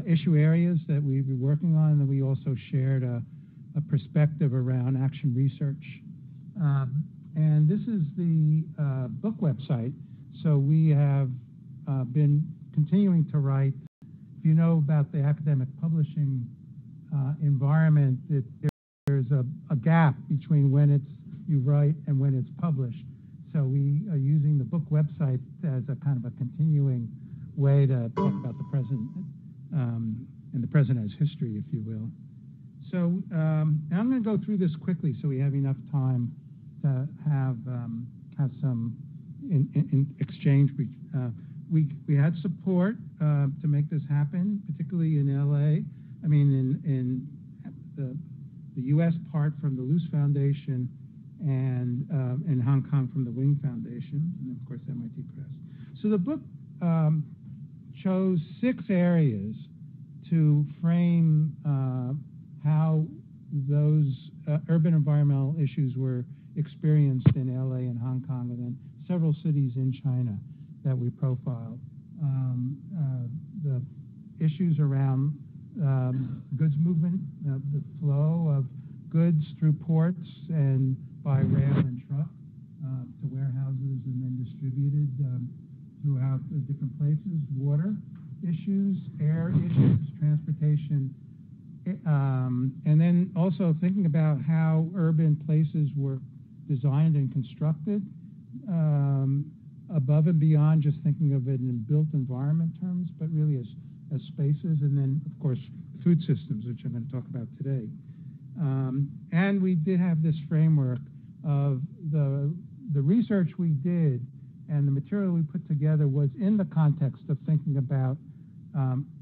issue areas that we've been working on, and we also shared a perspective around action research. And this is the book website. So we have been continuing to write. If you know about the academic publishing environment, there's a gap between when you write and when it's published. So we are using the book website as a kind of a continuing way to talk about the present, and the present as history, if you will. So and I'm going to go through this quickly so we have enough time to have some in exchange. We had support to make this happen, particularly in LA. I mean, in the U.S. part from the Luce Foundation, and in Hong Kong from the Wing Foundation, and of course MIT Press. So the book chose 6 areas to frame how those urban environmental issues were experienced in LA and Hong Kong, and then several cities in China that we profiled. The issues around goods movement, the flow of goods through ports and by rail and truck to warehouses and then distributed throughout the different places, water issues, air issues, transportation, and then also thinking about how urban places were designed and constructed, above and beyond just thinking of it in built environment terms, but really as spaces, and then of course food systems, which I'm going to talk about today. And we did have this framework of the research we did and the material we put together was in the context of thinking about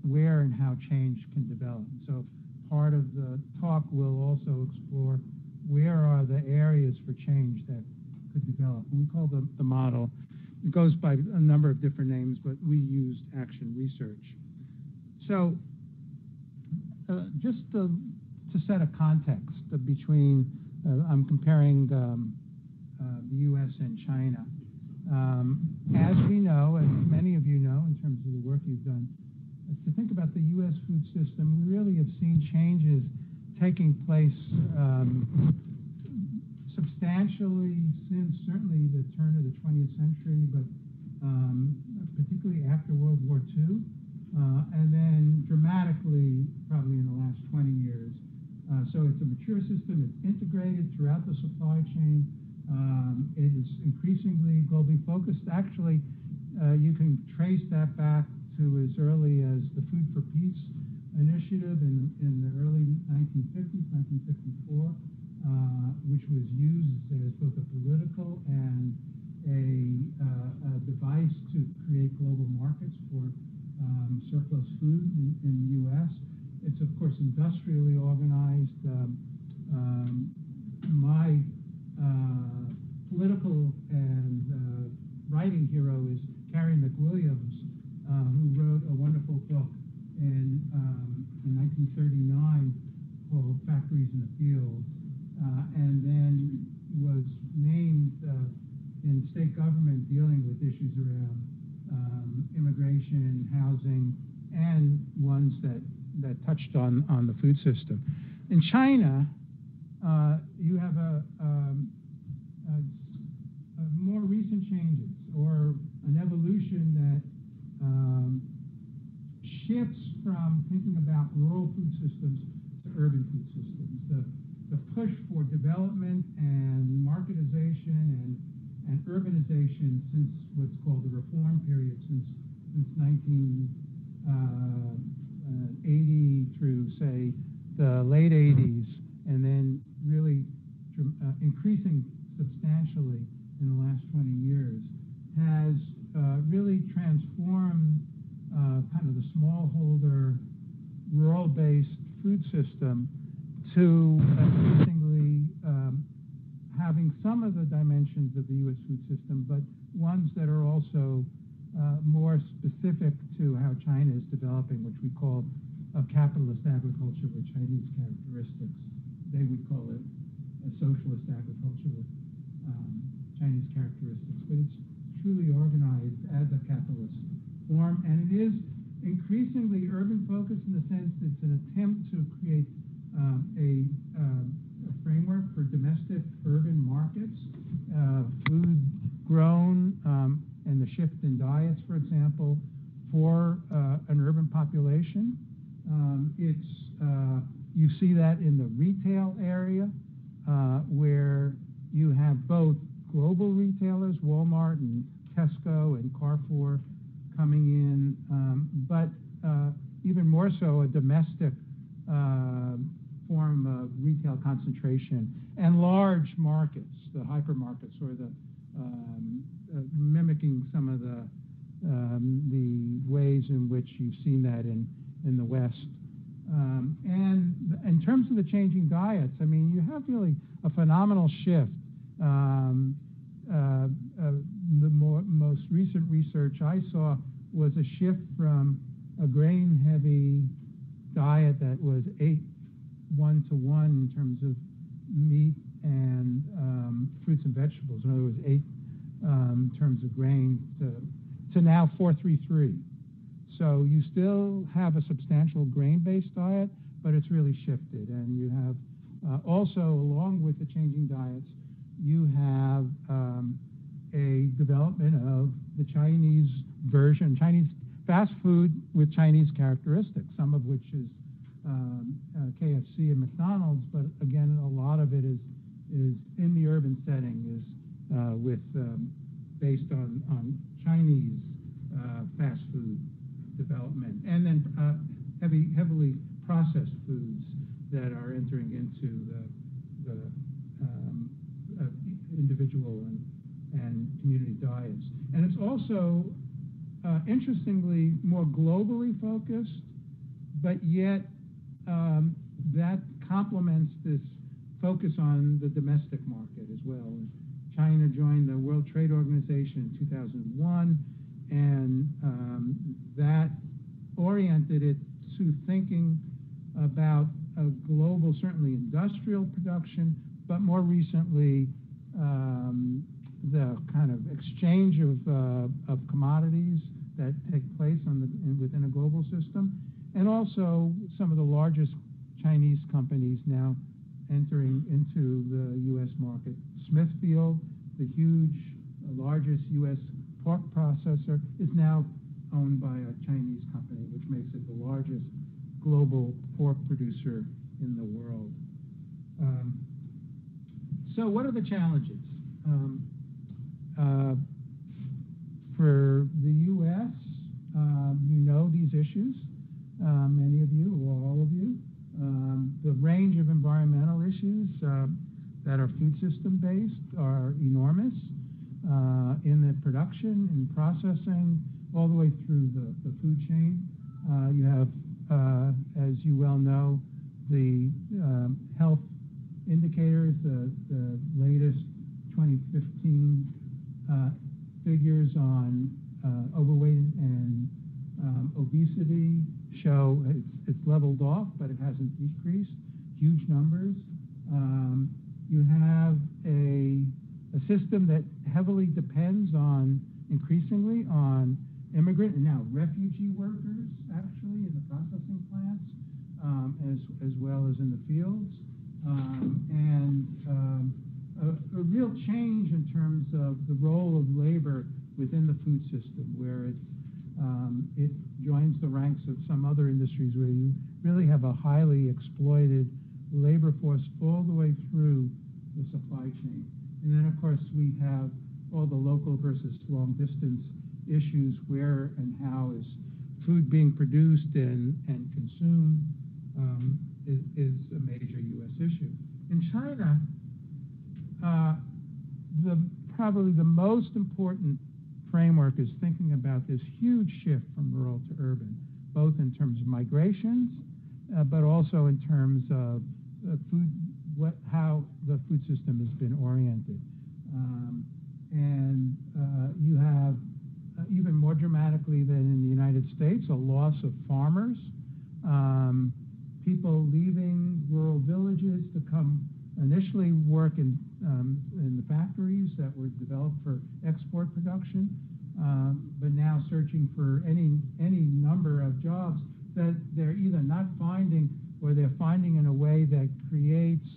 where and how change can develop. So part of the talk will also explore where are the areas for change that could develop. And we call the model, it goes by a number of different names, but we used action research. So just to set a context between, I'm comparing the US and China. As we know, as many of you know in terms of the work you've done, to think about the US food system, we really have seen changes taking place substantially since certainly the turn of the 20th century, but particularly after World War II, and then dramatically probably in the last 20 years. So it's a mature system, it's integrated throughout the supply chain. It is increasingly globally focused. Actually, you can trace that back to as early as the Food for Peace initiative in the early 1950s, 1954, which was used as both a political and a device to create global markets for surplus food in the U.S. It's, of course, industrially organized. My political and writing hero is Carrie McWilliams, who wrote a wonderful book in 1939 called Factories in the Field, and then was named in state government dealing with issues around immigration, housing, and ones that touched on the food system. In China, you have a more recent changes, or an evolution that shifts from thinking about rural food systems to urban food systems. The push for development and marketization and urbanization since what's called the reform period, since 1980 through, say, the late 80s, and then really increasing substantially in the last 20 years, has really transformed kind of the smallholder, rural-based food system to increasingly having some of the dimensions of the U.S. food system, but ones that are also more specific to how China is developing, which we call a capitalist agriculture with Chinese characteristics. They would call it a socialist agriculture with Chinese characteristics, but it's truly organized as a capitalist form, and it is increasingly urban focused in the sense it's an attempt to create a framework for domestic urban markets, food grown, and the shift in diets, for example, for an urban population. You see that in the retail area, where you have both global retailers, Walmart and Tesco and Carrefour, coming in, but even more so a domestic form of retail concentration, and large markets, the hypermarkets, or the mimicking some of the ways in which you've seen that in the West. And in terms of the changing diets, I mean, you have really a phenomenal shift. The most recent research I saw was a shift from a grain-heavy diet that was 1:1 in terms of meat and fruits and vegetables. In other words, 8 in terms of grain to now 4:3:3. So you still have a substantial grain-based diet, but it's really shifted. And you have also, along with the changing diets, you have a development of the Chinese version, Chinese fast food with Chinese characteristics, some of which is KFC and McDonald's, but again, a lot of it is in the urban setting, is based on Chinese fast food development, and then heavily processed foods that are entering into the individual and community diets. And it's also, interestingly, more globally focused, but yet that complements this focus on the domestic market as well. China joined the World Trade Organization in 2001, and that oriented it to thinking about a global, certainly industrial production, but more recently the kind of exchange of commodities that take place within a global system, and also some of the largest Chinese companies now entering into the U.S. market. Smithfield, the largest U.S. pork processor, is now owned by a Chinese company, which makes it the largest global pork producer in the world. So what are the challenges? For the U.S., you know these issues, many of you, or all of you. The range of environmental issues that are food system based are enormous, in the production and processing, all the way through the food chain. You have, as you well know, the health indicators, the latest 2015 figures on overweight and obesity show it's leveled off, but it hasn't decreased. Huge numbers. You have a system that heavily depends increasingly on immigrant and now refugee workers, actually, in the processing plants, as well as in the fields. And a real change in terms of the role of labor within the food system, where it joins the ranks of some other industries where you really have a highly exploited labor force all the way through the supply chain. And then, of course, we have all the local versus long distance issues. Where and how is food being produced and consumed is a major U.S. issue. In China, probably the most important framework is thinking about this huge shift from rural to urban, both in terms of migrations, but also in terms of how the food system has been oriented. And you have, even more dramatically than in the United States, a loss of farmers, people leaving rural villages to come initially work in the factories that were developed for export production, but now searching for any number of jobs that they're either not finding or they're finding in a way that creates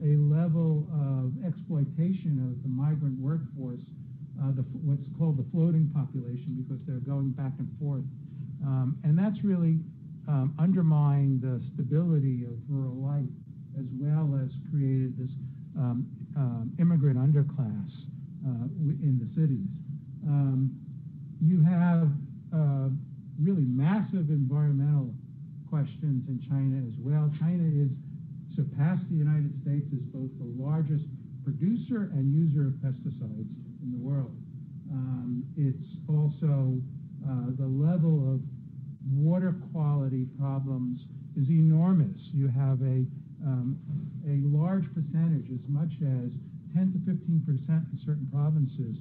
a level of exploitation of the migrant workforce, what's called the floating population, because they're going back and forth. And that's really undermined the stability of rural life, as well as created this immigrant underclass in the cities. You have really massive environmental questions in China as well. China is surpassed the United States as both the largest producer and user of pesticides in the world. It's also the level of water quality problems is enormous. You have a large percentage, as much as 10 to 15% in certain provinces,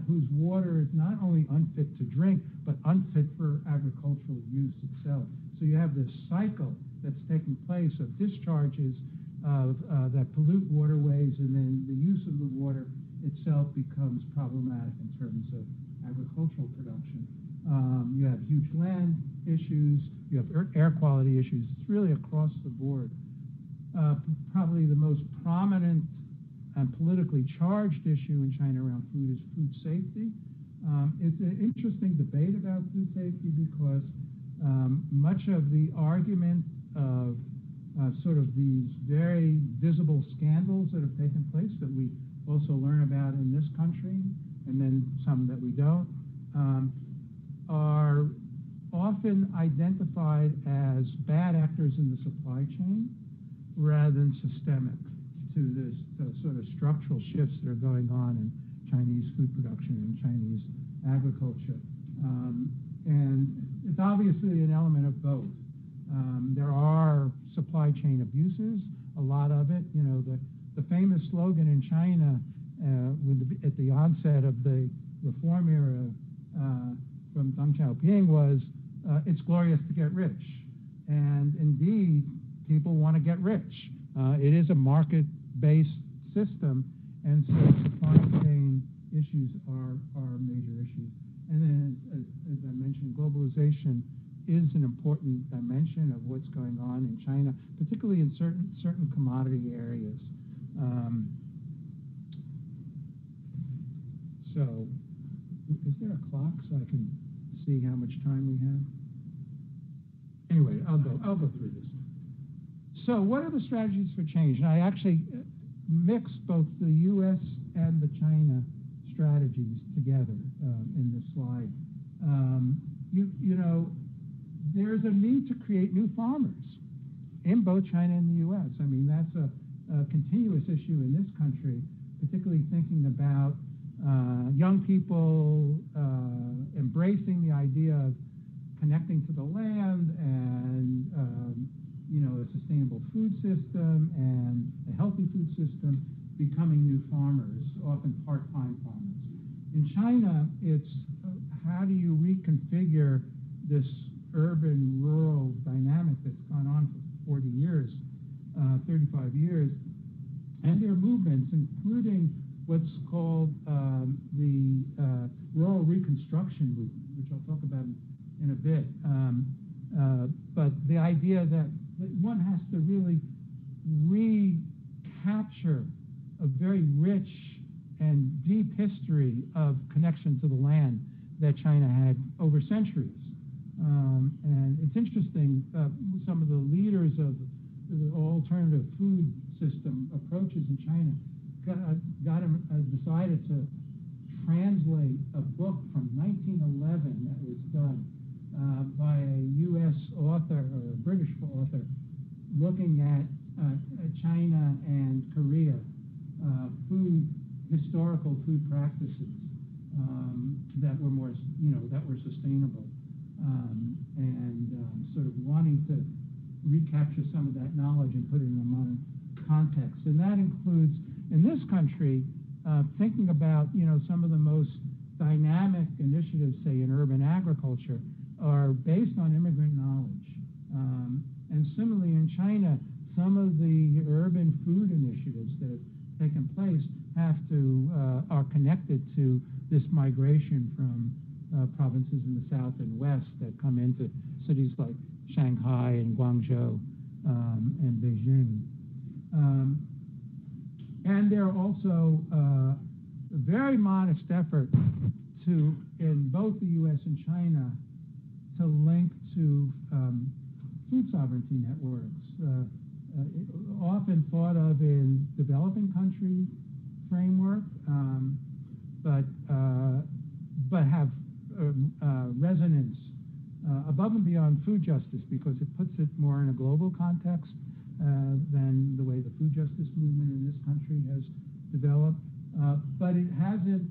whose water is not only unfit to drink, but unfit for agricultural use itself. So you have this cycle that's taking place of discharges that pollute waterways, and then the use of the water itself becomes problematic in terms of agricultural production. You have huge land issues, you have air quality issues. It's really across the board. Probably the most prominent and politically charged issue in China around food is food safety. It's an interesting debate about food safety because much of the argument of sort of these very visible scandals that have taken place that we also learn about in this country, and then some that we don't, are often identified as bad actors in the supply chain rather than systemic to this sort of structural shifts that are going on in Chinese food production and Chinese agriculture. And it's obviously an element of both. There are supply chain abuses, a lot of it. You know, the famous slogan in China at the onset of the reform era from Deng Xiaoping was, it's glorious to get rich. And indeed, people want to get rich. It is a market-based system, and so supply chain issues are major issues. And then, as I mentioned, globalization is an important dimension of what's going on in China, particularly in certain commodity areas. So, is there a clock so I can see how much time we have? Anyway, I'll go through this. So, what are the strategies for change? And I actually mixed both the U.S. and the China strategies together in this slide. You know, there's a need to create new farmers in both China and the U.S. I mean, that's a continuous issue in this country, particularly thinking about young people embracing the idea of connecting to the land and you know, a sustainable food system and a healthy food system, becoming new farmers, often part-time farmers. In China, it's how do you reconfigure this urban-rural dynamic that's gone on for 40 years, 35 years, and there are movements, including what's called the rural reconstruction movement, which I'll talk about in a bit. But the idea that one has to really recapture a very rich and deep history of connection to the land that China had over centuries. And it's interesting, some of the leaders of the alternative food system approaches in China decided to translate a book from 1911 that was done by a U.S. author or a British author looking at China and Korea, historical food practices that were more, that were sustainable, and sort of wanting to recapture some of that knowledge and put it in a modern context. And that includes, in this country, thinking about, some of the most dynamic initiatives, say, in urban agriculture, are based on immigrant knowledge. And similarly in China, some of the urban food initiatives that have taken place are connected to this migration from provinces in the south and west that come into cities like Shanghai and Guangzhou and Beijing. And there are also a very modest effort to, in both the U.S. and China, to link to food sovereignty networks, often thought of in developing country framework, but have resonance above and beyond food justice, because it puts it more in a global context than the way the food justice movement in this country has developed. But it hasn't,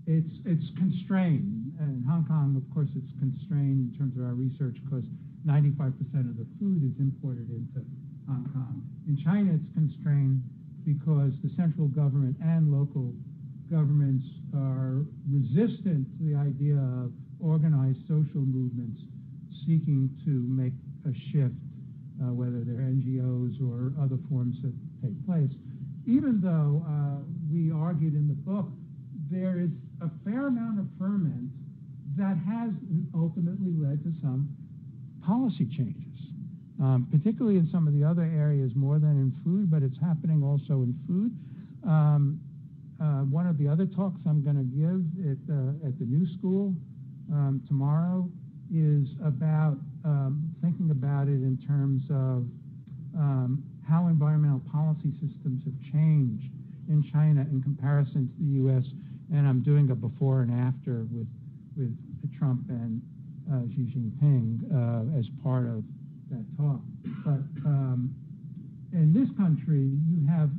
it's constrained. In Hong Kong, of course, it's constrained in terms of our research because 95% of the food is imported into Hong Kong. In China, it's constrained because the central government and local governments are resistant to the idea of organized social movements seeking to make a shift, whether they're NGOs or other forms that take place. Even though we argued in the book, there is a fair amount of ferment that has ultimately led to some policy changes, particularly in some of the other areas more than in food, but it's happening also in food. One of the other talks I'm going to give at the New School tomorrow is about thinking about it in terms of how environmental policy systems have changed in China in comparison to the U.S., and I'm doing a before and after with Trump and Xi Jinping as part of that talk. But in this country, you have,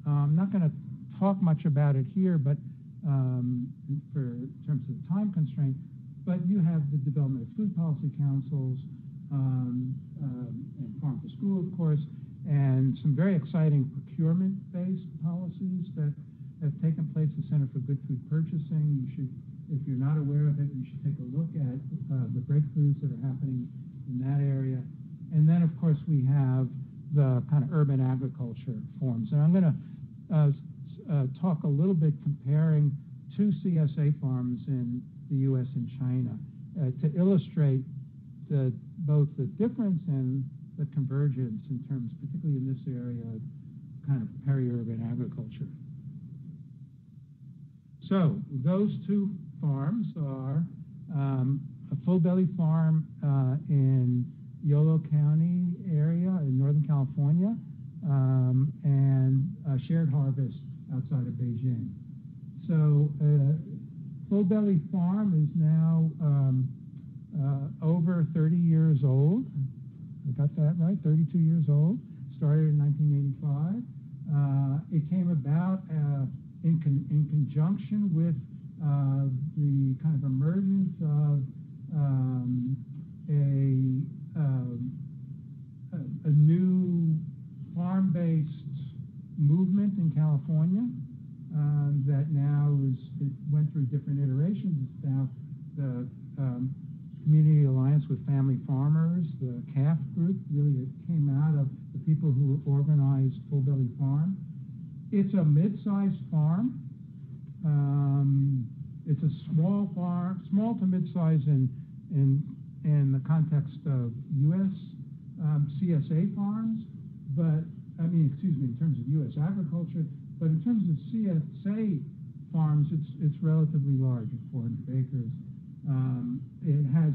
I'm not going to talk much about it here, but in terms of time constraint, but you have the development of food policy councils and farm to school, of course, and some very exciting procurement-based policies that have taken place. The Center for Good Food Purchasing, you should, if you're not aware of it, you should take a look at the breakthroughs that are happening in that area. And then, of course, we have the kind of urban agriculture forms. And I'm going to talk a little bit comparing two CSA farms in the U.S. and China to illustrate both the difference and the convergence in terms, particularly in this area of kind of peri-urban agriculture. So those two farms are a full belly farm in Yolo County area in Northern California and a shared harvest outside of Beijing. So Full Belly Farm is now over 30 years old. I got that right, 32 years old. Started in 1985. It came about in conjunction with the kind of emergence of a new farm-based movement in California that now it went through different iterations. It's now the Community Alliance with Family Farmers, the CAF group. Really, it came out of the people who organized Full Belly Farm. It's a mid-sized farm. It's a small farm, small to mid-size in the context of US CSA farms, but in terms of US agriculture, but in terms of CSA farms, it's relatively large at 400 acres. It has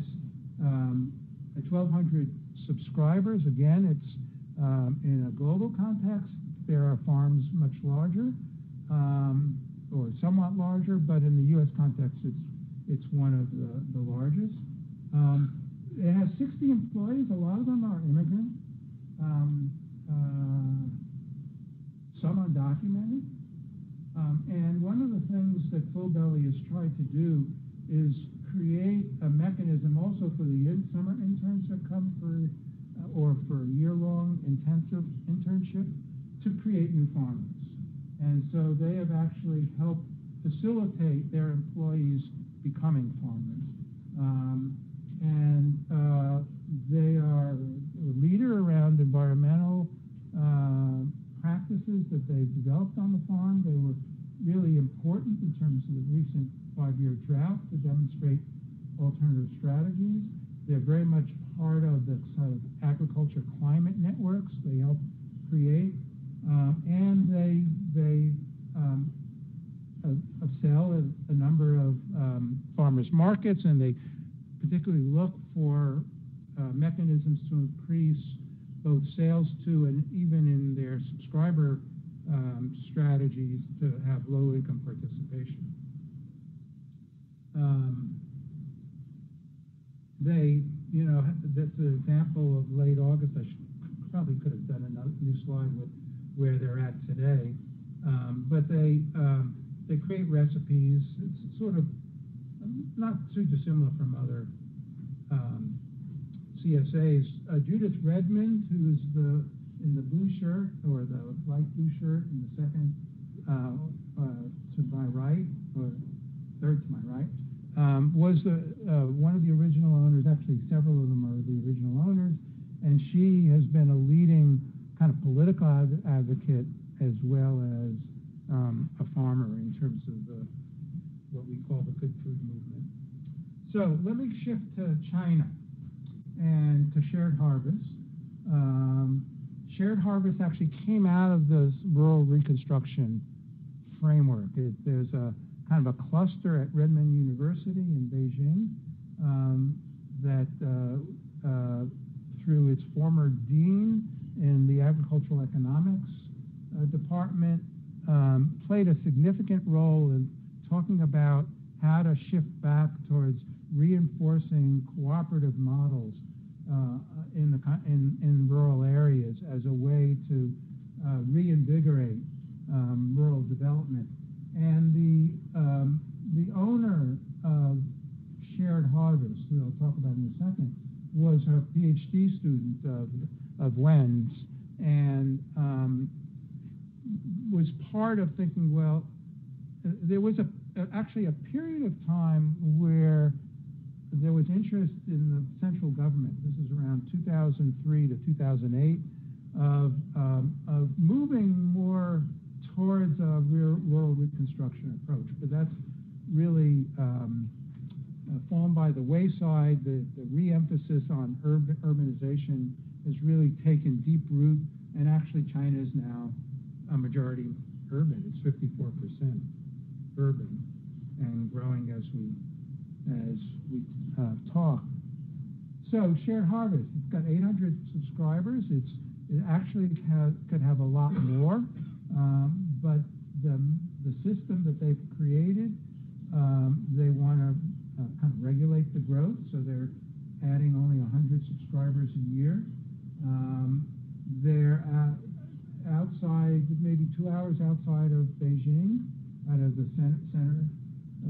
1,200 subscribers. Again, it's in a global context. There are farms much larger, or somewhat larger, but in the U.S. context, it's one of the largest. It has 60 employees. A lot of them are immigrant, some undocumented. And one of the things that Full Belly has tried to do is create a mechanism also for the summer interns that come or for a year-long intensive internship to create new farmers. And so they have actually helped facilitate their employees becoming farmers. They are a leader around environmental practices that they've developed on the farm. They were really important in terms of the recent 5-year drought to demonstrate alternative strategies. They're very much part of the sort of agriculture climate networks they help create, and they sell a number of farmers markets, and they particularly look for mechanisms to increase both sales to and even in their subscriber strategies to have low-income participation. That's an example of late August. I probably could have done a new slide with where they're at today. But they create recipes. It's sort of not too dissimilar from other CSAs. Judith Redmond, who's in the blue shirt, or the light blue shirt in the second to my right, or third to my right, was one of the original owners. Actually, several of them are the original owners, and she has been a leading kind of political advocate as well as a farmer in terms of what we call the Good Food Movement. So let me shift to China and to Shared Harvest. Shared Harvest actually came out of this rural reconstruction framework. There's a kind of a cluster at Redmond University in Beijing that through its former dean in the agricultural economics department played a significant role in talking about how to shift back towards reinforcing cooperative models in rural areas as a way to reinvigorate rural development. And the owner of Shared Harvest, who I'll talk about in a second, was a PhD student of Wen's, and was part of thinking, well, there was actually a period of time where there was interest in the central government. This is around 2003 to 2008 of moving more towards a rural reconstruction approach, but that's really fallen by the wayside. The re-emphasis on urbanization has really taken deep root, and actually China is now a majority urban. It's 54% urban and growing as we talk. So Shared Harvest, it's got 800 subscribers. It actually could have a lot more, but the system that they've created, they want to kind of regulate the growth, so they're adding only 100 subscribers a year. They're outside, maybe 2 hours outside of Beijing, out of the center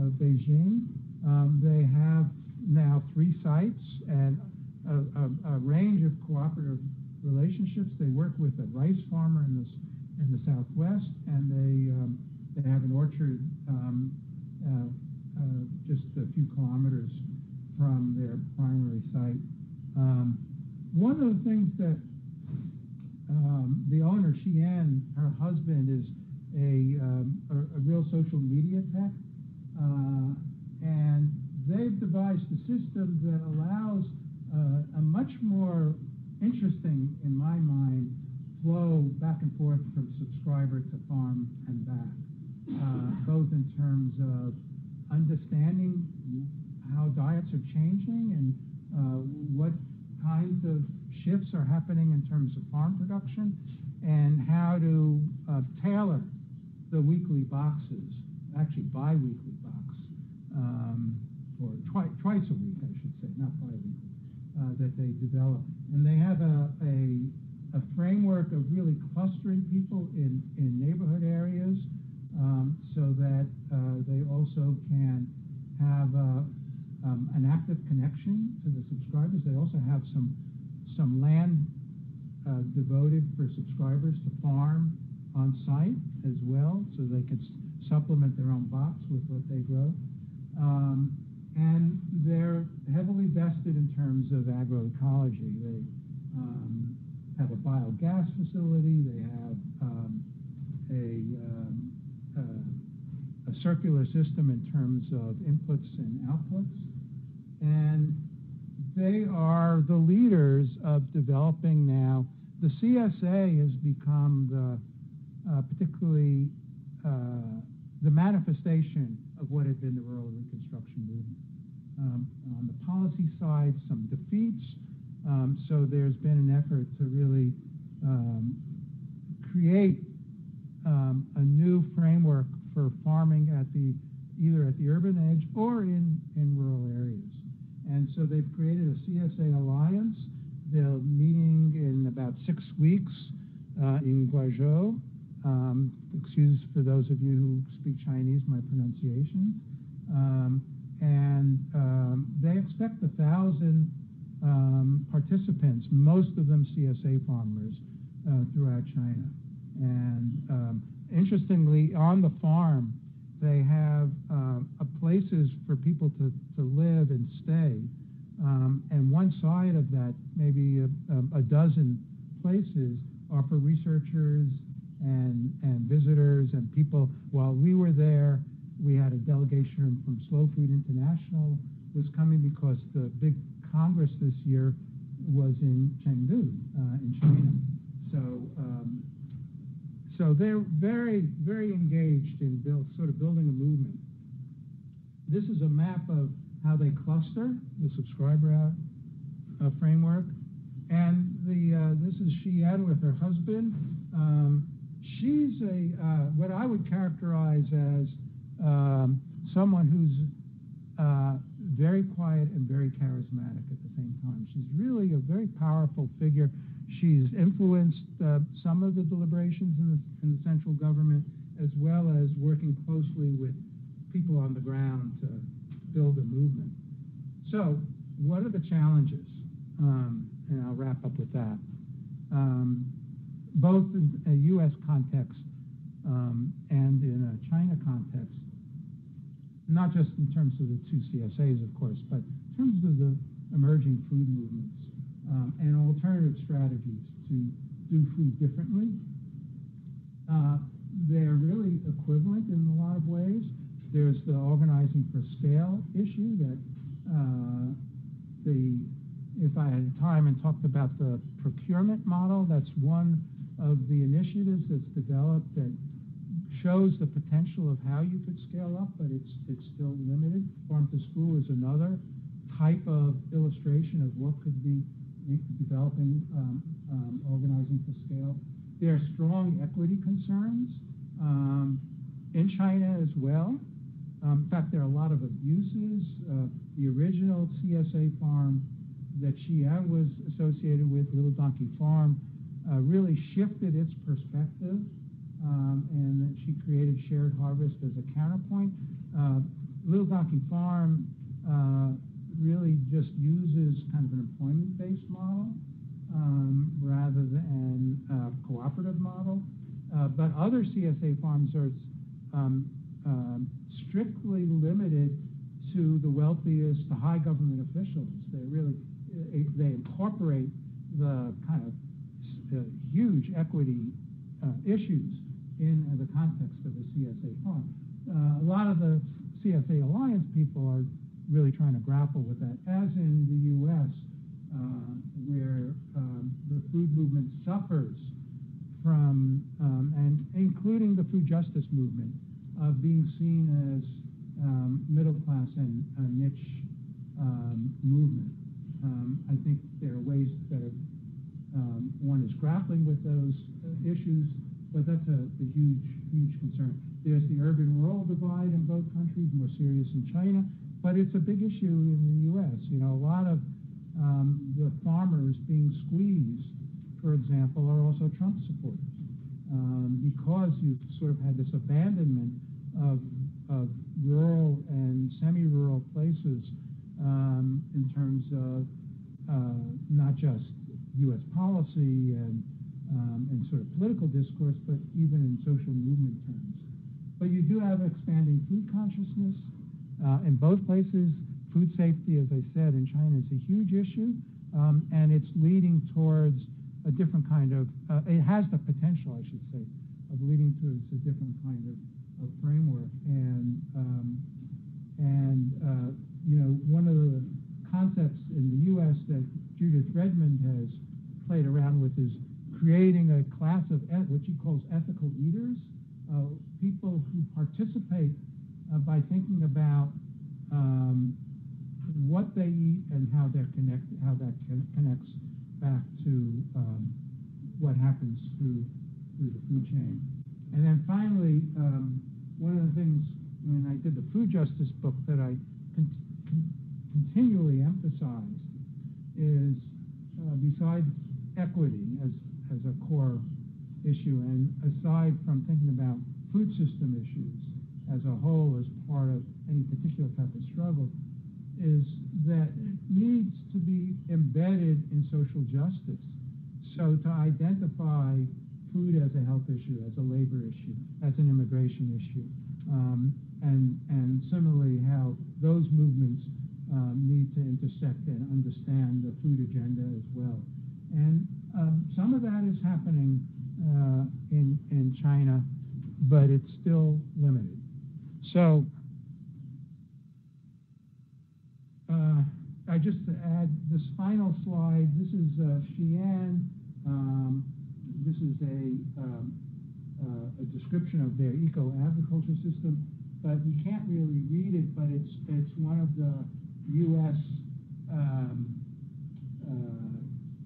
of Beijing. They have now 3 sites and a range of cooperative relationships. They work with a rice farmer in the southwest, and they have an orchard just a few kilometers from their primary site. One of the things that the owner, Xian, her husband, is a real social media tech, and they've devised a system that allows a much more interesting, in my mind, flow back and forth from subscriber to farm and back, both in terms of understanding how diets are changing and what kinds of shifts are happening in terms of farm production, and how to tailor the weekly boxes, actually bi-weekly box, or twice a week, I should say, not bi-weekly, that they develop. And they have a framework of really clustering people in neighborhood areas, so that they also can have an active connection to the subscribers. They also have some land devoted for subscribers to farm on site as well, so they can supplement their own box with what they grow. And they're heavily vested in terms of agroecology. They have a biogas facility. They have a circular system in terms of inputs and outputs. And they are the leaders of developing now. The CSA has become particularly the manifestation of what had been the rural reconstruction movement. On the policy side, some defeats. So there's been an effort to really create a new framework for farming either at the urban edge or in rural areas. And so they've created a CSA alliance. They're meeting in about 6 weeks in Guangzhou. Excuse for those of you who speak Chinese, my pronunciation. They expect 1,000 participants, most of them CSA farmers, throughout China. And interestingly, on the farm, they have places for people to live and stay. And one side of that, maybe a dozen places, are for researchers and visitors and people. While we were there, we had a delegation from Slow Food International was coming because the big Congress this year was in Chengdu, in China. So they're very, very engaged in building a movement. This is a map of how they cluster the subscriber framework. And this is Xian with her husband. She's what I would characterize as someone who's very quiet and very charismatic at the same time. She's really a very powerful figure. She's influenced some of the deliberations in the central government, as well as working closely with people on the ground to build a movement. So, what are the challenges? And I'll wrap up with that. Both in a U.S. context and in a China context, not just in terms of the two CSAs, of course, but in terms of the emerging food movements and alternative strategies to do food differently. They're really equivalent in a lot of ways. There's the organizing for scale issue that if I had time and talked about the procurement model, that's one of the initiatives that's developed that shows the potential of how you could scale up, but it's still limited. Farm to School is another type of illustration of what could be developing organizing for scale. There are strong equity concerns in China as well. In fact, there are a lot of abuses. The original CSA farm that Xian was associated with, Little Donkey Farm, really shifted its perspective, and that she created shared harvest as a counterpoint. Little Donkey Farm really just uses kind of an employment-based model rather than a cooperative model. But other CSA farms are strictly limited to the wealthiest, the high government officials. They incorporate the kind of huge equity issues in the context of a CSA farm. A lot of the CSA Alliance people are really trying to grapple with that, as in the U.S., where the food movement suffers from, and including the food justice movement, of being seen as middle class and a niche movement. I think there are ways that one is grappling with those issues, but that's a huge, huge concern. There's the urban-rural divide in both countries, more serious in China, but it's a big issue in the U.S. You know, a lot of the farmers being squeezed, for example, are also Trump supporters, because you've sort of had this abandonment of rural and semi-rural places in terms of not just U.S. policy and sort of political discourse, but even in social movement terms. But you do have expanding food consciousness. In both places, food safety, as I said, in China is a huge issue, and it's leading towards a different kind of, it has the potential, I should say, leading to a different kind of framework. And one of the concepts in the U.S. that Judith Redmond has played around with is creating a class of what she calls ethical eaters, people who participate by thinking about what they eat and how that connects back to what happens through the food chain. And then finally, one of the things when I did the food justice book that I continually emphasized is besides equity as a core issue, and aside from thinking about food system issues as a whole as part of any particular type of struggle, is that it needs to be embedded in social justice. So to identify food as a health issue, as a labor issue, as an immigration issue, and similarly how those movements need to intersect and understand the food agenda as well. And some of that is happening in China, but it's still limited. So I just to add this final slide. This is Xi'an. This is a description of their eco-agriculture system, but you can't really read it. But it's one of the U.S.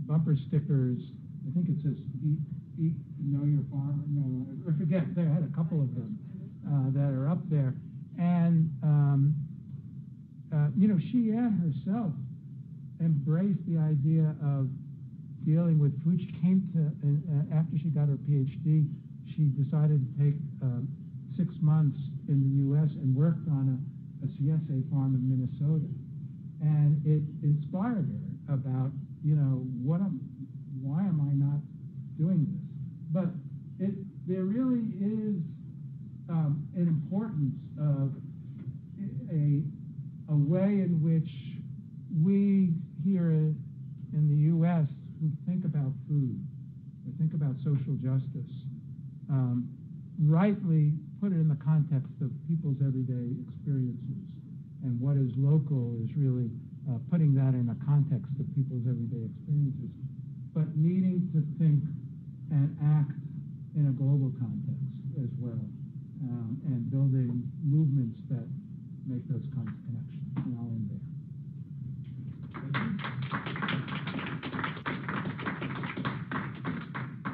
Bumper stickers. I think it says "Eat, know your farmer." No, I forget. They had a couple of them that are up there, and Xi'an herself embraced the idea of dealing with food. She came to after she got her PhD. She decided to take 6 months in the U.S. and worked on a CSA farm in Minnesota, and it inspired her about why am I not doing this? But there really is an importance of a way in which we here in the U.S. who think about food, or think about social justice, rightly put it in the context of people's everyday experiences. And what is local is really putting that in a context of people's everyday experiences, but needing to think and act in a global context as well, and building movements that make those kinds of connections. And I'll end there.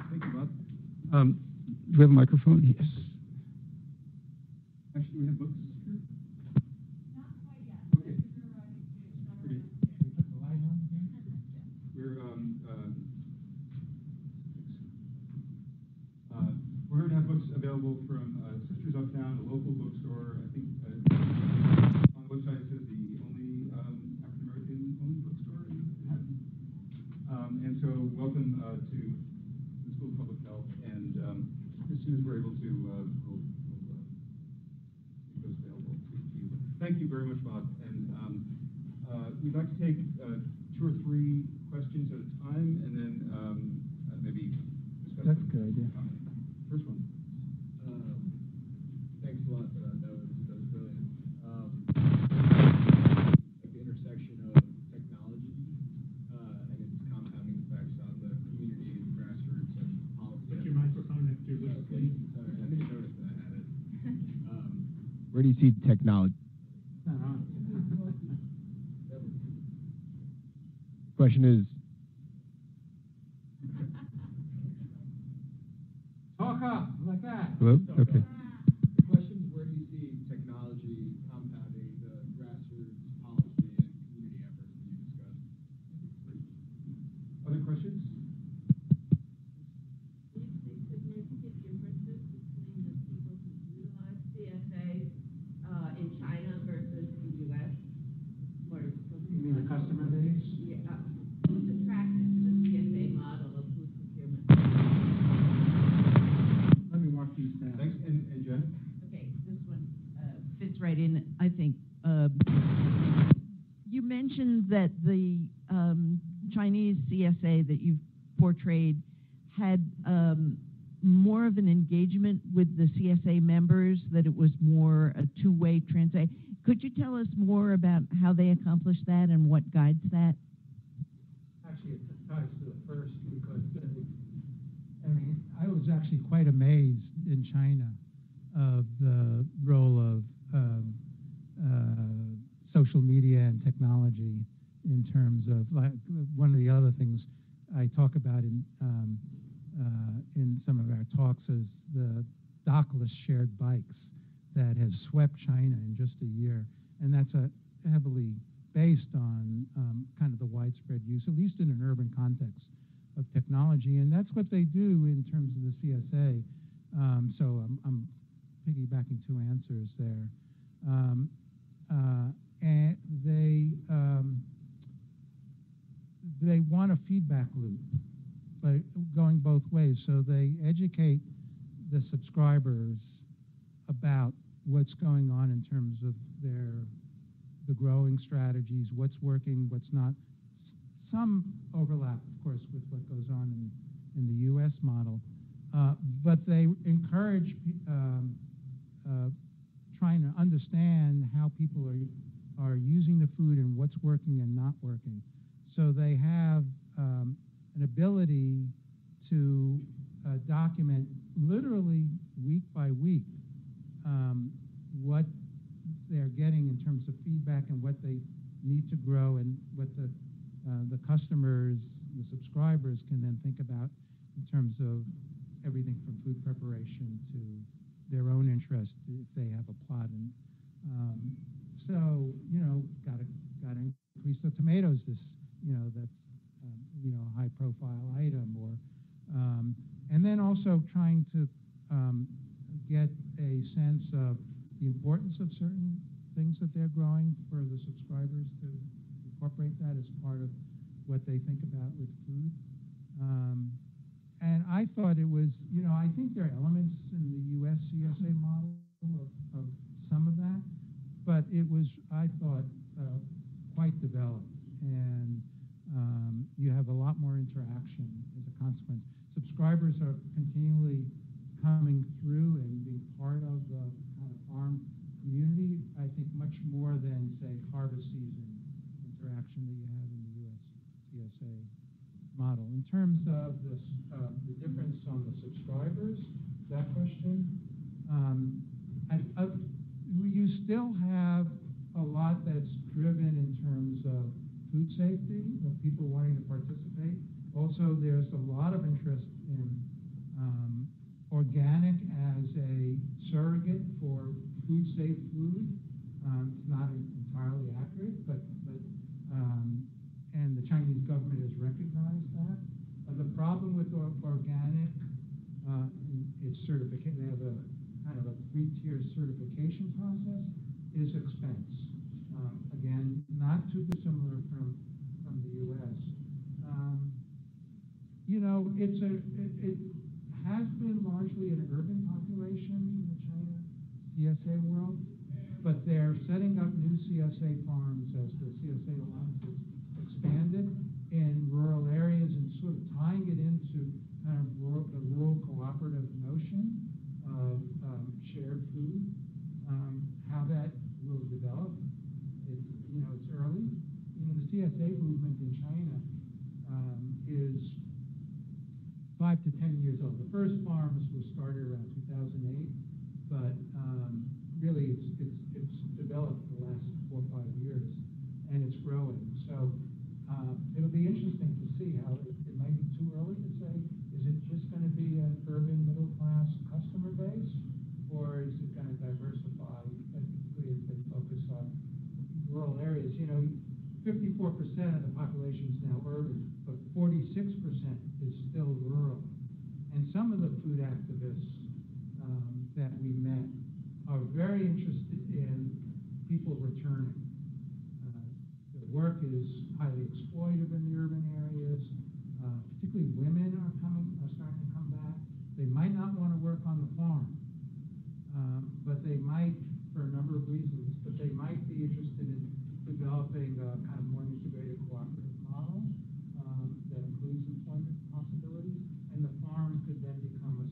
Thank you, Bob. Do we have a microphone? Yes. Actually, do we have books here? Not quite yet. Okay. Great. We're going to have books available from Sisters Uptown, a local bookstore. I think on the website it says the only African-American owned bookstore in Manhattan. And so welcome to the School of Public Health. And as soon as we're able to, we'll make those available to you. Thank you very much, Bob. And we'd like to take 2 or 3 questions at a time, and then maybe discuss. That's a good idea. First one. Thanks a lot. That was brilliant. Like the intersection of technology and its compounding effects on the community and grassroots and policy. Put your microphone next to your lips, please. Sorry, I didn't notice that I had it. Where do you see technology? It's not on. Question is, Talk up like that. hello? Okay. The question is, where do you see technology compounding the grassroots policy and community efforts that you discussed? Other questions? Do you see significant differences between the people who utilize CSA in China versus the U.S.? You mean the customer base? Yeah, who's attracted to the CSA model of food procurement? Let me walk these down. Thanks. And Jen? Okay, this one fits right in, I think. You mentioned that the Chinese CSA that you've portrayed had more of an engagement with the CSA members, that it was more a two-way translate? Could you tell us more about how they accomplished that and what guides that? Actually, it ties to the first because, I mean, I was actually quite amazed in China of the role of social media and technology in terms of, like, one of the other things I talk about in some of our talks is the dockless shared bikes that has swept China in just a year, and that's heavily based on kind of the widespread use, at least in an urban context, of technology, and that's what they do in terms of the CSA. So I'm piggybacking two answers there, and they want a feedback loop, but going both ways. So they educate the subscribers about what's going on in terms of the growing strategies, what's working, what's not. Some overlap, of course, with what goes on in the U.S. model, but they encourage trying to understand how people are using the food and what's working and not working. So they have an ability to document literally week by week what they're getting in terms of feedback and what they need to grow, and what the customers, the subscribers, can then think about in terms of everything from food preparation to their own interest if they have a plot. And so, you know, got to increase the tomatoes. That's a high profile item, or and then also trying to get a sense of the importance of certain things that they're growing for the subscribers to incorporate that as part of what they think about with food. And I thought it was, I think there are elements in the US CSA model of some of that, but it was, I thought, quite developed. And you have a lot more interaction as a consequence. Subscribers are continually coming through and being part of the kind of farm community, I think much more than, say, harvest season interaction that you have in the US CSA model. In terms of the difference on the subscribers, that question, you still have a lot that's driven in terms of food safety, of people wanting to participate. Also, there's a lot of interest in organic as a surrogate for safe food. It's not entirely accurate, but and the Chinese government has recognized that. The problem with organic, its certification, they have a kind of a three-tier certification process, is expense. Again, not too dissimilar from the U.S. It has been largely an urban population in the China CSA world, but they're setting up new CSA farms as the CSA alliance has expanded in rural areas and sort of tying it into kind of the rural cooperative notion of shared food. How that will develop, it's early. The CSA movement in China is 5 to 10 years old. The first farms were started around 2008, but really it's developed for the last 4 or 5 years, and it's growing. So it'll be interesting to see how it might be too early to say, is it just going to be an urban middle class customer base, or is it going to diversify, particularly as they focus on rural areas? 54% of the population is now urban, but 46% is still rural. And some of the food activists that we met are very interested in people returning. The work is highly exploitive in the urban areas. Particularly women are starting to come back. They might not want to work on the farm, but they might, for a number of reasons, but they might be interested in developing a kind of more integrated cooperative model that includes employment possibilities, and the farm could then become a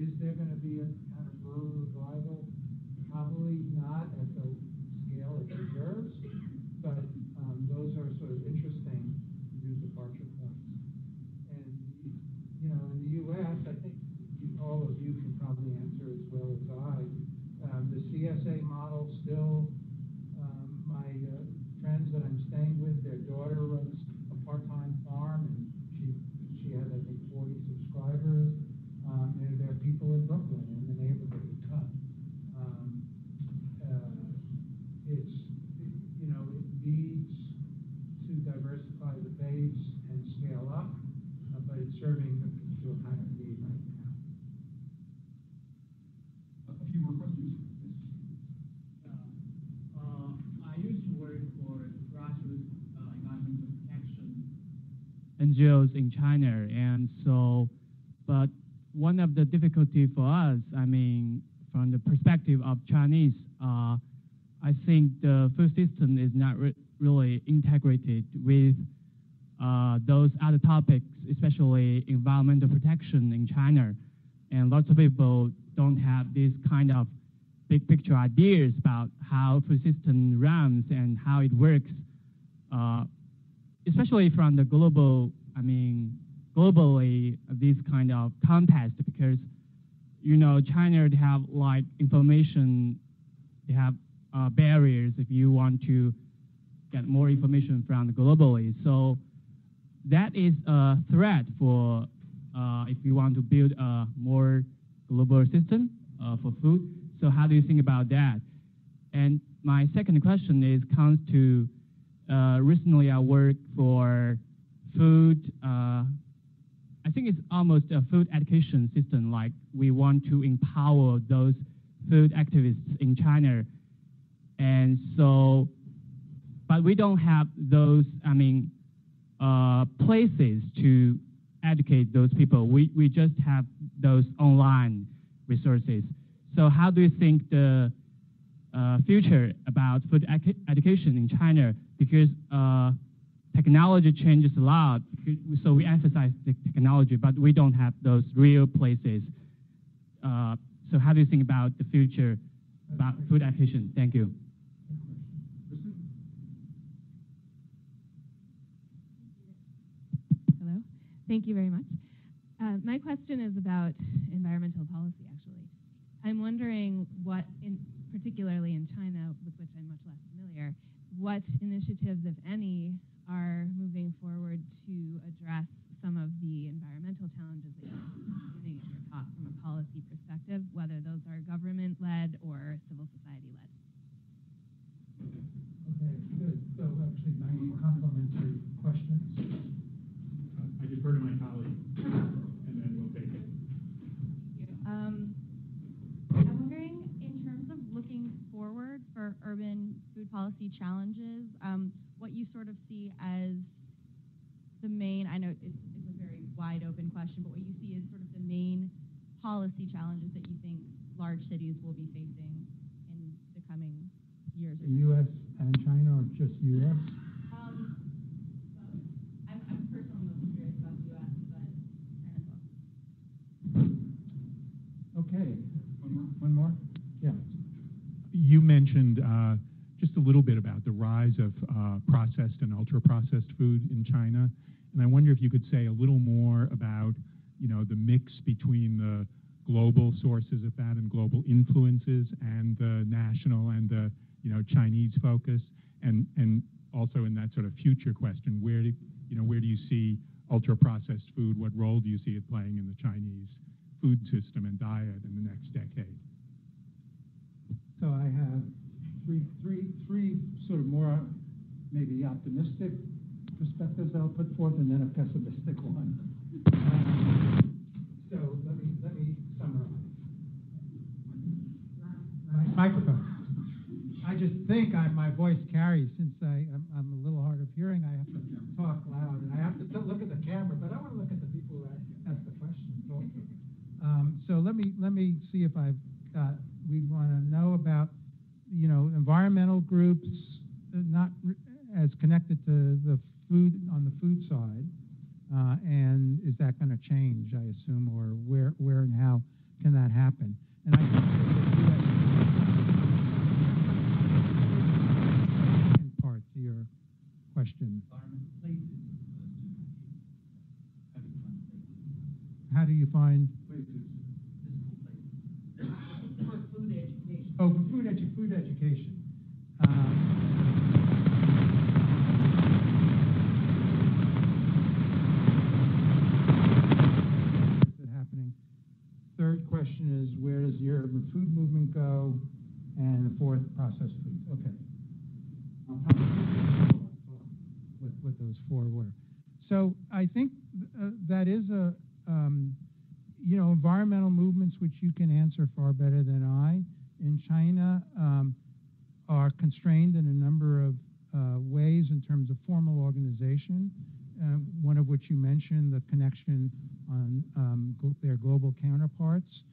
is there going to be a kind of rural revival? Probably not at the scale it deserves, but those are sort of interesting new departure points. And, you know, in the U.S., I think all of you can probably answer as well as I. The CSA model still, my friends that I'm staying with, their daughter runs a part-time farm, and she has, I think, 40 subscribers. And there are people in Brooklyn, in the neighborhood, who come. It's, you know, it needs to diversify the base and scale up, but it's serving to a kind of need right now. A few more questions. I used to work for grassroots environmental protection NGOs in China, and so, but one of the difficulty for us, I mean, from the perspective of Chinese, I think the food system is not really integrated with those other topics, especially environmental protection in China. And lots of people don't have this kind of big picture ideas about how food system runs and how it works, especially from the global, I mean, globally, this kind of context, because, you know, China, they have like information, they have barriers if you want to get more information from globally. So that is a threat for if you want to build a more global system for food. So how do you think about that? And my second question is comes to recently I worked for food. I think it's almost a food education system. Like we want to empower those food activists in China, and so, but we don't have those. I mean, places to educate those people. We just have those online resources. So how do you think the future about food education in China? Because technology changes a lot, so we emphasize the technology, but we don't have those real places. So how do you think about the future about food education? Thank you. Hello. Thank you very much. My question is about environmental policy, actually. I'm wondering what, particularly in China, with which I'm much less familiar, what initiatives, if any, are moving forward to address some of the environmental challenges that you mentioned at the beginning of your talk from a policy perspective, whether those are government-led or civil society-led. Okay, good. So actually, 90 complimentary questions. I defer to my colleague, and then we'll take it. I'm wondering, in terms of looking forward for urban food policy challenges, what you sort of see as the main, I know it's a very wide open question, but what you see as sort of the main policy challenges that you think large cities will be facing in the coming years? The U.S. and China, or just U.S.? I'm personally most curious about the U.S., but China as well. Okay. One more? Yeah. You mentioned just a little bit about the rise of processed and ultra-processed food in China, and I wonder if you could say a little more about, you know, the mix between the global sources of that and global influences, and the national and the, you know, Chinese focus, and also in that sort of future question, where do you see ultra-processed food? What role do you see it playing in the Chinese food system and diet in the next decade? So I have three sort of more maybe optimistic perspectives that I'll put forth, and then a pessimistic one. So let me summarize. Microphone. I just think my voice carries, since I'm a little hard of hearing. I have to talk loud, and I have to look at the camera, but I want to look at the people who ask the questions also. So let me see if I've got. We want to know about, you know, environmental groups, not as connected to the food on the food side, and is that going to change? I assume, or where and how can that happen? And I think that the second part to your question. How do you find Food education. Oh, for food education. Is it happening? Third question is, where does the urban food movement go? And the fourth, processed foods. Okay. I'll probably what those four were. So I think that is a, environmental movements, which you can answer far better than I, in China are constrained in a number of ways in terms of formal organization, one of which you mentioned, the connection on their global counterparts,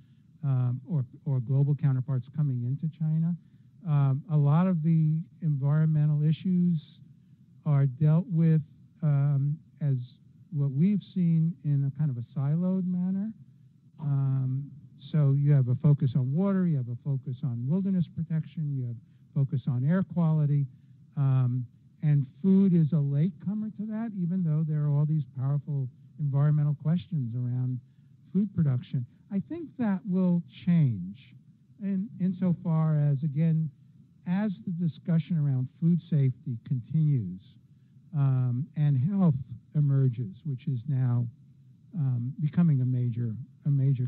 or global counterparts coming into China. A lot of the environmental issues are dealt with as what we've seen in a kind of a siloed manner. So you have a focus on water, you have a focus on wilderness protection, you have focus on air quality, and food is a latecomer to that, even though there are all these powerful environmental questions around food production. I think that will change insofar as, again, as the discussion around food safety continues and health emerges, which is now becoming a major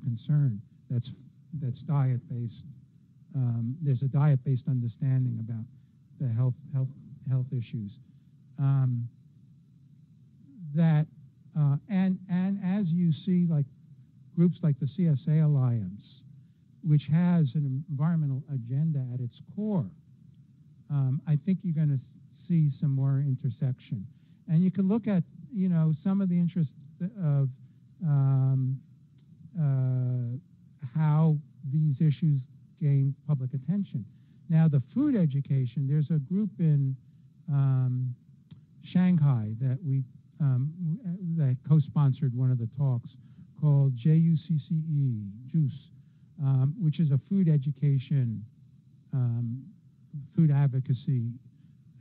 concern. That's diet-based. There's a diet-based understanding about the health issues. And as you see, like groups like the CSA Alliance, which has an environmental agenda at its core, I think you're going to see some more intersection. And you can look at, some of the interests of how these issues gain public attention. Now, the food education, there's a group in Shanghai that that co-sponsored one of the talks called JUCCE, JUICE, which is a food education, food advocacy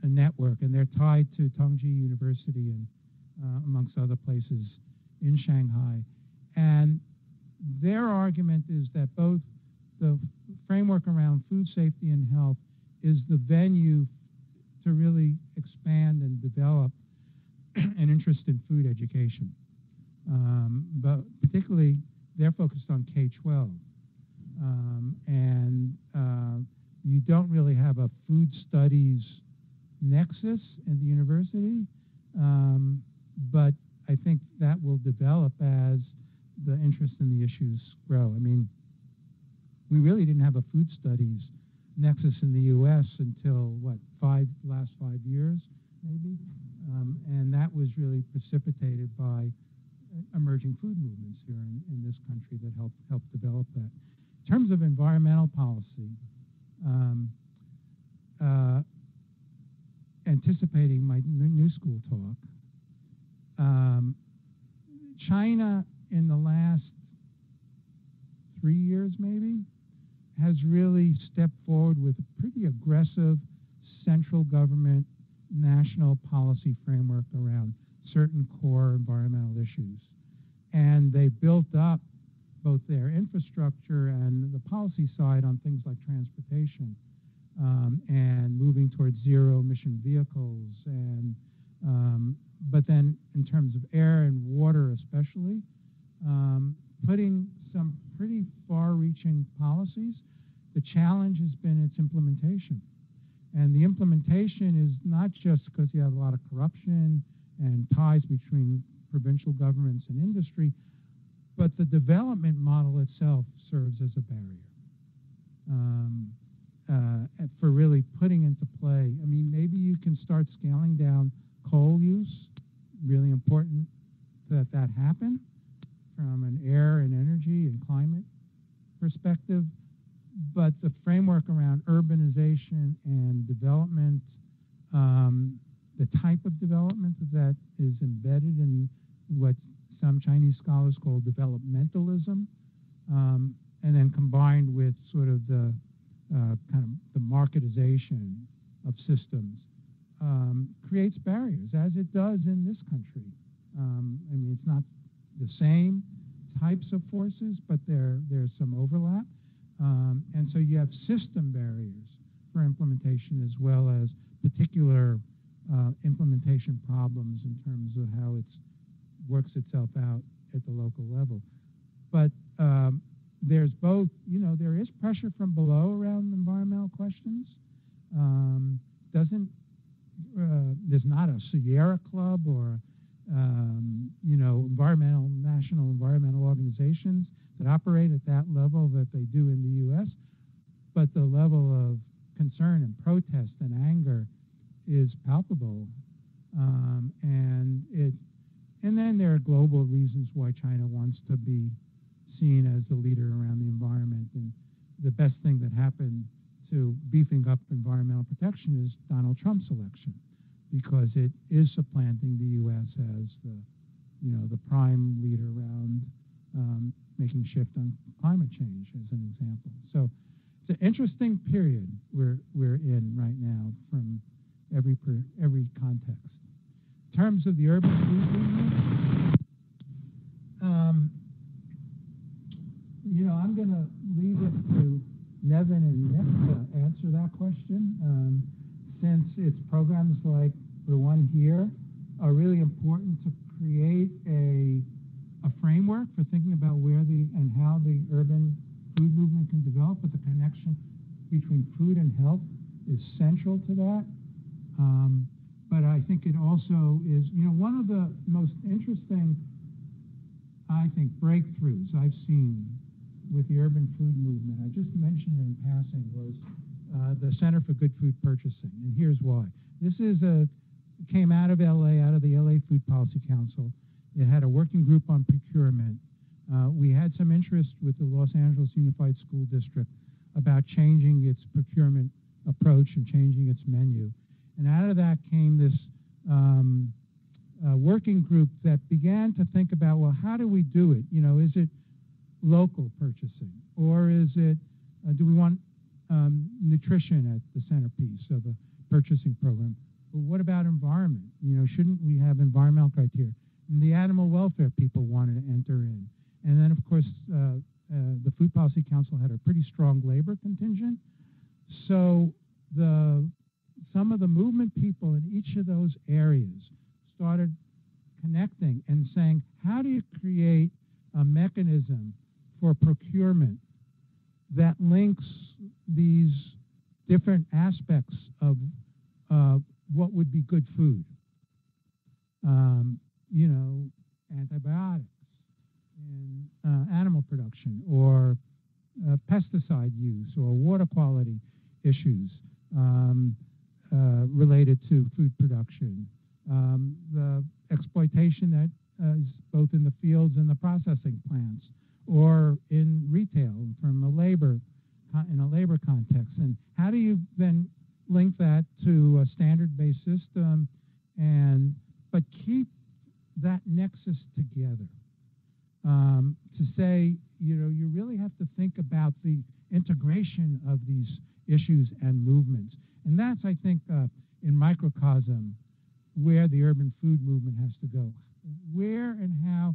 network, and they're tied to Tongji University and amongst other places in Shanghai. And their argument is that both the framework around food safety and health is the venue to really expand and develop an interest in food education. But particularly, they're focused on K-12. And you don't really have a food studies nexus in the university, but I think that will develop as the interest in the issues grow. I mean, we really didn't have a food studies nexus in the U.S. until, last 5 years, maybe? And that was really precipitated by emerging food movements here in this country that helped develop that. In terms of environmental policy, anticipating my new school talk, China in the last 3 years maybe has really stepped forward with a pretty aggressive central government national policy framework around certain core environmental issues. And they built up both their infrastructure and the policy side on things like transportation, and moving towards zero emission vehicles, and but then in terms of air and water especially, putting some pretty far-reaching policies. The challenge has been its implementation. And the implementation is not just because you have a lot of corruption and ties between provincial governments and industry, but the development model itself serves as a barrier for really putting into play. I mean, maybe you can start scaling down coal use, really important that happen from an air and energy and climate perspective, but the framework around urbanization and development, the type of development that is embedded in what some Chinese scholars call developmentalism, and then combined with sort of the kind of the marketization of systems, creates barriers, as it does in this country. I mean, it's not the same types of forces, but there's some overlap. And so you have system barriers for implementation as well as particular implementation problems in terms of how it works itself out at the local level. But there's both, there is pressure from below around environmental questions. There's not a Sierra Club or, national environmental organizations that operate at that level that they do in the U.S., but the level of concern and protest and anger is palpable. And then there are global reasons why China wants to be seen as the leader around the environment. And the best thing that happened to beefing up environmental protection is Donald Trump's election, because it is supplanting the U.S. as the prime leader around making shift on climate change, as an example. So it's an interesting period we're in right now from every context. In terms of the urban food movement, I'm going to leave it to Nevin and Nick to answer that question, since it's programs like the one here are really important to create a framework for thinking about where and how the urban food movement can develop, but the connection between food and health is central to that. But I think it also is, one of the most interesting, I think, breakthroughs I've seen with the urban food movement, I just mentioned it in passing, was the Center for Good Food Purchasing, and here's why. This came out of LA, out of the LA Food Policy Council. It had a working group on procurement. We had some interest with the Los Angeles Unified School District about changing its procurement approach and changing its menu. And out of that came this working group that began to think about, well, how do we do it? Is it local purchasing, or is it, do we want nutrition at the centerpiece of a purchasing program? But what about environment? Shouldn't we have environmental criteria? And the animal welfare people wanted to enter in. And then, of course, the Food Policy Council had a pretty strong labor contingent. So some of the movement people in each of those areas started connecting and saying, how do you create a mechanism for procurement that links these different aspects of what would be good food? Antibiotics in animal production, or pesticide use, or water quality issues related to food production, the exploitation that is both in the fields and the processing plants, or in retail from in a labor context. And how do you then link that to a standard-based system, but keep that nexus together? To say, you really have to think about the integration of these issues and movements. And that's, I think, in microcosm, where the urban food movement has to go. Where and how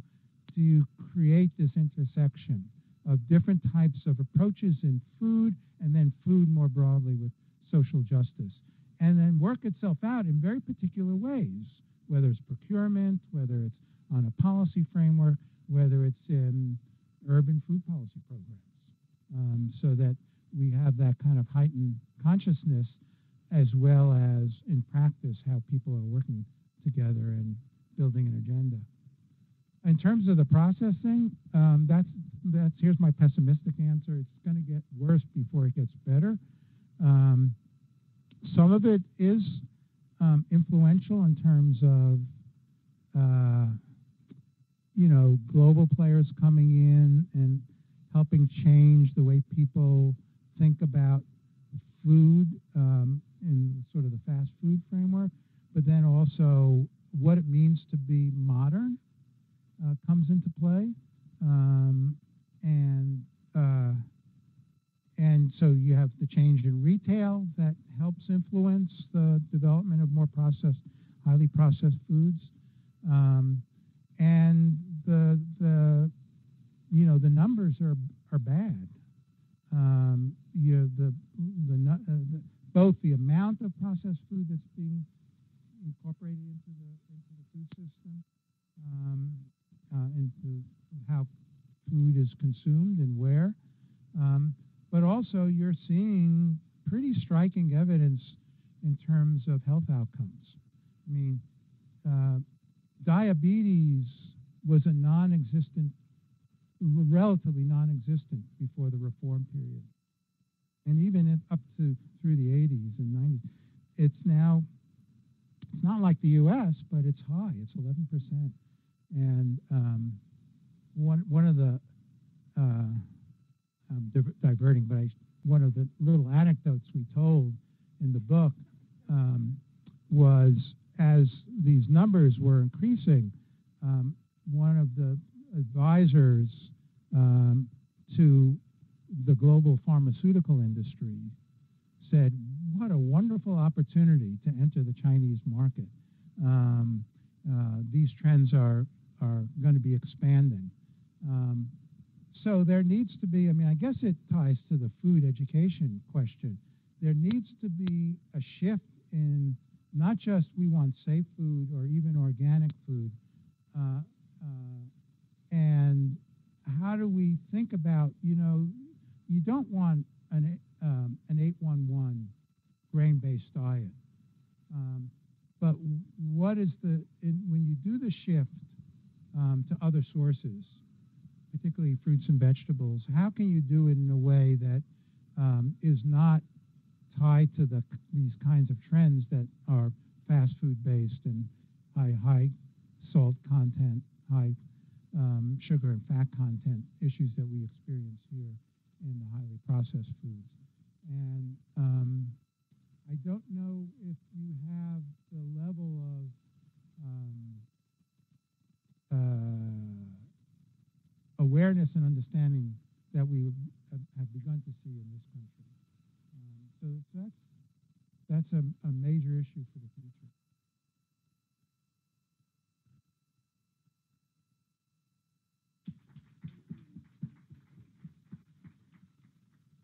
do you create this intersection of different types of approaches in food, and then food more broadly with social justice, and then work itself out in very particular ways, whether it's procurement, whether it's on a policy framework, whether it's in urban food policy programs, so that we have that kind of heightened consciousness, as well as in practice how people are working together and building an agenda. In terms of the processing, here's my pessimistic answer. It's going to get worse before it gets better. Some of it is influential in terms of global players coming in and helping change the way people think about food in sort of the fast food framework, but then also what it means to be modern comes into play. processed foods, and the numbers are bad. Both the amount of processed food that's being incorporated into the food system, into how food is consumed and where, but also you're seeing pretty striking evidence in terms of health outcomes. I mean, diabetes was a relatively non-existent before the reform period. And even up to through the 80s and 90s, it's not like the US, but it's high, it's 11%. And one of the, I'm diverting, but one of the little anecdotes we told in the book was as these numbers were increasing, one of the advisors to the global pharmaceutical industry said, what a wonderful opportunity to enter the Chinese market. These trends are going to be expanding. So there needs to be, I mean, I guess it ties to the food education question. There needs to be a shift in not just we want safe food or even organic food, and how do we think about, you don't want an 811 grain-based diet, but what is when you do the shift to other sources, particularly fruits and vegetables, how can you do it in a way that is not tied to these kinds of trends that are fast food based and high salt content, high sugar and fat content issues that we experience here in the highly processed foods. And I don't know if you have the level of awareness and understanding that we have begun to see in this country. So that's a major issue for the future.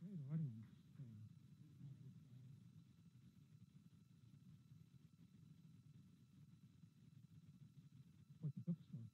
Great audience. What the bookstore.